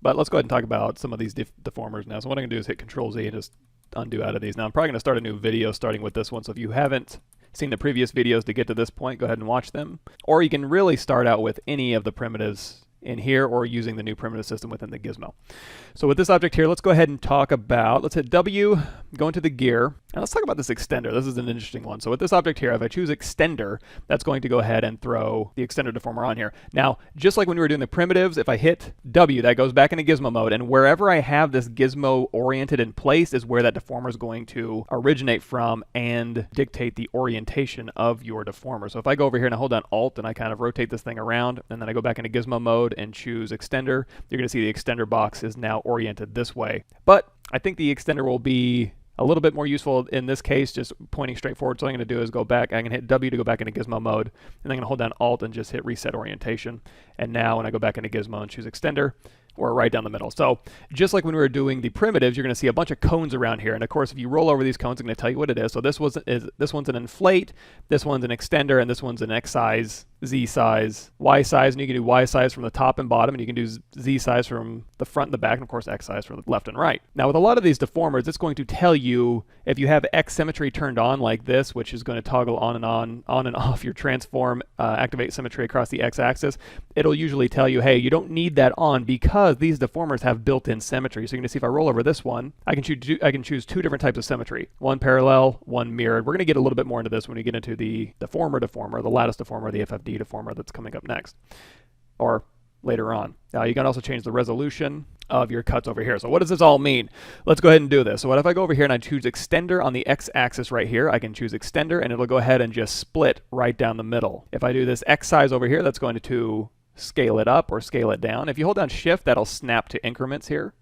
But let's go ahead and talk about some of these deformers now. So what I'm going to do is hit Control Z and just undo out of these. Now I'm probably going to start a new video starting with this one. So if you haven't seen the previous videos to get to this point, go ahead and watch them. Or you can really start out with any of the primitives in here or using the new primitive system within the gizmo. So with this object here, let's go ahead and talk about, let's hit W, go into the gear, and let's talk about this extender. This is an interesting one. So with this object here, if I choose extender, that's going to go ahead and throw the extender deformer on here. Now, just like when we were doing the primitives, if I hit W, that goes back into gizmo mode, and wherever I have this gizmo oriented in place is where that deformer is going to originate from and dictate the orientation of your deformer. So if I go over here and I hold down Alt and I kind of rotate this thing around, and then I go back into gizmo mode and choose extender, you're going to see the extender box is now oriented this way. But I think the extender will be a little bit more useful in this case, just pointing straight forward. So what I'm going to do is go back. I can hit W to go back into gizmo mode, and I'm going to hold down Alt and just hit reset orientation. And now when I go back into gizmo and choose extender, we're right down the middle. So just like when we were doing the primitives, you're going to see a bunch of cones around here. And of course, if you roll over these cones, I'm going to tell you what it is. So this one's an inflate, this one's an extender, and this one's an X size, Z size, Y size, and you can do Y size from the top and bottom, and you can do Z size from the front and the back, and of course X size from the left and right. Now with a lot of these deformers, it's going to tell you if you have X symmetry turned on like this, which is going to toggle on and off your transform, activate symmetry across the X axis, it'll usually tell you, hey, you don't need that on because these deformers have built-in symmetry. So you're going to see if I roll over this one, I can choose two different types of symmetry, one parallel, one mirrored. We're going to get a little bit more into this when we get into the deformer, the lattice deformer, the FFD deformer that's coming up next, or later on. Now you can also change the resolution of your cuts over here. So what does this all mean? Let's go ahead and do this. So what if I go over here and I choose extender on the X axis right here, I can choose extender and it'll go ahead and just split right down the middle. If I do this X size over here, that's going to scale it up or scale it down. If you hold down shift, that'll snap to increments here.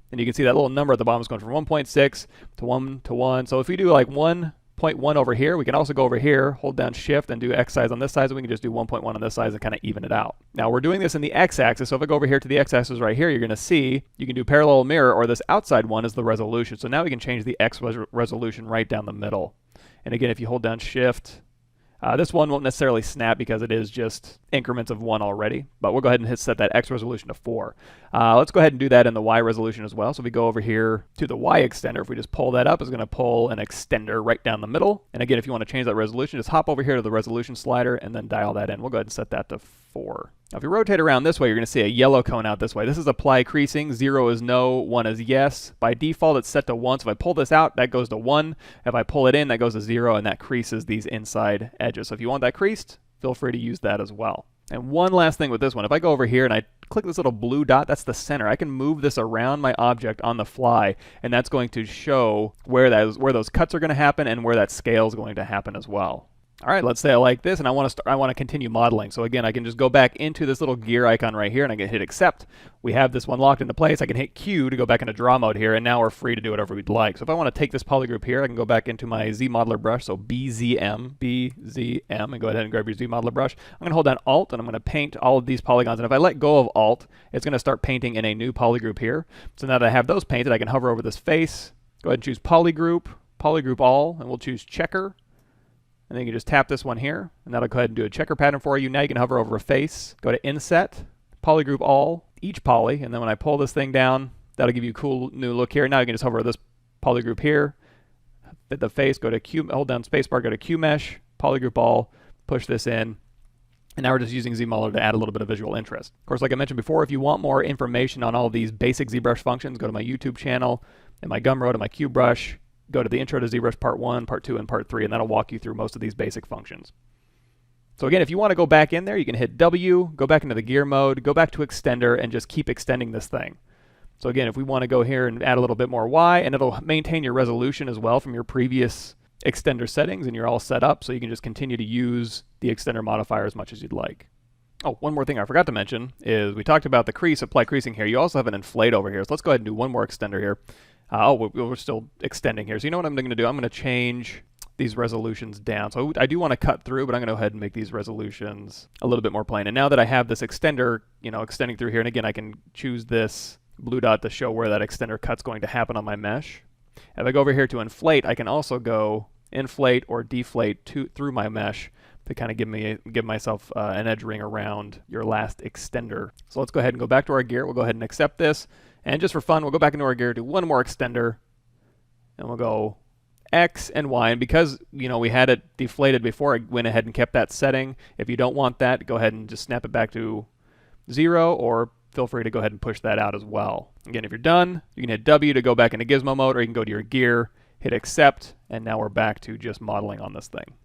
And you can see that little number at the bottom is going from 1.6 to 1 to 1. So if we do like 1.1 over here, we can also go over here, hold down shift and do X size on this side, and we can just do 1.1 on this side and kind of even it out. Now we're doing this in the X axis, so if I go over here to the X axis right here, you're going to see you can do parallel mirror, or this outside one is the resolution. So now we can change the X resolution right down the middle. And again, if you hold down shift, this one won't necessarily snap because it is just increments of 1 already, but we'll go ahead and set that X resolution to 4. Let's go ahead and do that in the Y resolution as well. So if we go over here to the Y extender, if we just pull that up, it's going to pull an extender right down the middle. And again, if you want to change that resolution, just hop over here to the resolution slider and then dial that in. We'll go ahead and set that to 4. Now if you rotate around this way, you're going to see a yellow cone out this way. This is apply creasing. 0 is no, 1 is yes. By default, it's set to 1. So if I pull this out, that goes to 1. If I pull it in, that goes to 0, and that creases these inside edges. So if you want that creased, feel free to use that as well. And one last thing with this one, if I go over here and I click this little blue dot, that's the center. I can move this around my object on the fly, and that's going to show where those cuts are going to happen and where that scale is going to happen as well. All right, let's say I like this and I want to continue modeling. So again, I can just go back into this little gear icon right here and I can hit accept. We have this one locked into place. I can hit Q to go back into draw mode here, and now we're free to do whatever we'd like. So if I want to take this polygroup here, I can go back into my zmodeler brush, so BZM, and go ahead and grab your zmodeler brush. I'm going to hold down Alt and I'm going to paint all of these polygons. And if I let go of Alt, it's going to start painting in a new polygroup here. So now that I have those painted, I can hover over this face, go ahead and choose polygroup all, and we'll choose checker. And then you can just tap this one here, and that'll go ahead and do a checker pattern for you. Now you can hover over a face, go to Inset, Polygroup All, each poly, and then when I pull this thing down, that'll give you a cool new look here. Now you can just hover over this polygroup here, hit the face, go to Q, hold down spacebar, go to Q Mesh, Polygroup All, push this in, and now we're just using zmodeler to add a little bit of visual interest. Of course, like I mentioned before, if you want more information on all of these basic ZBrush functions, go to my YouTube channel, and my Gumroad, and my QBrush, go to the Intro to ZBrush Part 1, Part 2, and Part 3, and that'll walk you through most of these basic functions. So again, if you want to go back in there, you can hit W, go back into the gear mode, go back to extender, and just keep extending this thing. So again, if we want to go here and add a little bit more Y, and it'll maintain your resolution as well from your previous extender settings, and you're all set up, so you can just continue to use the extender modifier as much as you'd like. Oh, one more thing I forgot to mention is we talked about the crease, apply creasing here. You also have an inflate over here. So let's go ahead and do one more extender here. We're still extending here. So you know what I'm going to do? I'm going to change these resolutions down. So I do want to cut through, but I'm going to go ahead and make these resolutions a little bit more plain. And now that I have this extender, extending through here, and again, I can choose this blue dot to show where that extender cut's going to happen on my mesh. If I go over here to inflate, I can also go inflate or deflate through my mesh to kind of give myself an edge ring around your last extender. So let's go ahead and go back to our gear. We'll go ahead and accept this. And just for fun, we'll go back into our gear, do one more extender, and we'll go X and Y. And because, we had it deflated before, I went ahead and kept that setting. If you don't want that, go ahead and just snap it back to 0, or feel free to go ahead and push that out as well. Again, if you're done, you can hit W to go back into gizmo mode, or you can go to your gear, hit accept, and now we're back to just modeling on this thing.